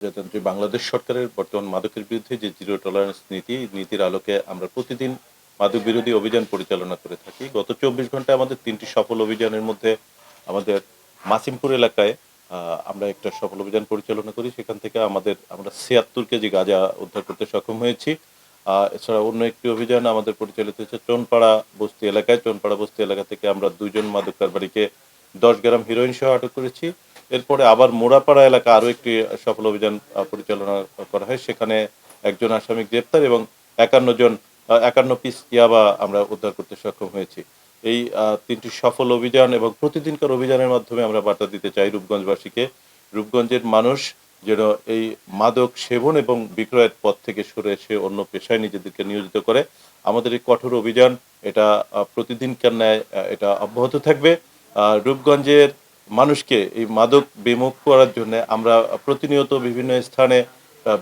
প্রজাতন্ত্রী বাংলাদেশ সরকারের বর্তমান মাদকের বিরুদ্ধে যে জিরো টলারেন্স নীতি, নীতির আলোকে আমরা প্রতিদিন মাদক বিরোধী অভিযান পরিচালনা করে থাকি। গত ২৪ ঘন্টায় আমাদের ৩টি সফল অভিযানের মধ্যে আমাদের মাসিমপুর এলাকায় আমরা একটা সফল অভিযান পরিচালনা করি। সেখান থেকে আমরা ৭৬ কেজি গাঁজা উদ্ধার করতে সক্ষম হয়েছি। এছাড়া অন্য একটি অভিযান আমাদের পরিচালিত হয়েছে চোনপাড়া বস্তি এলাকায়। চোনপাড়া বস্তি এলাকা থেকে আমরা ২ জন মাদক কারবারিকে ১০ গ্রাম হেরোইন সহ আটক করেছি। এরপরে আবার মোড়াপাড়া এলাকা আরো একটি সফল অভিযান পরিচালনা করা হয়। সেখানে একজন আসামি গ্রেপ্তার এবং ৫১ পিস ইয়াবা আমরা উদ্ধার করতে সক্ষম হয়েছি। এই ৩টি সফল অভিযান এবং প্রতিদিনকার অভিযানের মাধ্যমে আমরা বার্তা দিতে চাই রূপগঞ্জবাসীকে। রূপগঞ্জের মানুষ যেন এই মাদক সেবন এবং বিক্রয়ের পথ থেকে সরে এসে অন্য পেশায় নিজেদেরকে নিয়োজিত করে। আমাদের এই কঠোর অভিযান এটা প্রতিদিনকার ন্যায় এটা অব্যাহত থাকবে। রূপগঞ্জের মানুষকে এই মাদক বিমুখ করার জন্য আমরা প্রতিনিয়ত বিভিন্ন স্থানে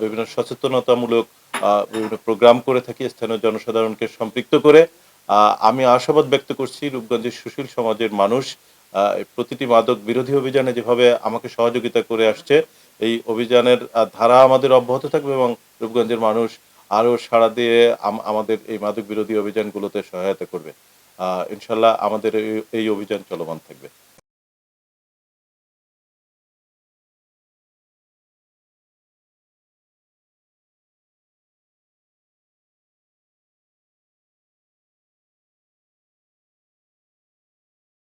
বিভিন্ন সচেতনতামূলক বিভিন্ন প্রোগ্রাম করে থাকি স্থানীয় জনসাধারণকে সম্পৃক্ত করে। আমি আশাবাদ ব্যক্ত করছি রূপগঞ্জের সুশীল সমাজের মানুষ প্রতিটি মাদক বিরোধী অভিযানে যেভাবে আমাকে সহযোগিতা করে আসছে, এই অভিযানের ধারা আমাদের অব্যাহত থাকবে এবং রূপগঞ্জের মানুষ আরো সাড়া দিয়ে আমাদের এই মাদক বিরোধী অভিযানগুলোতে সহায়তা করবে। ইনশাল্লাহ আমাদের এই অভিযান চলমান থাকবে।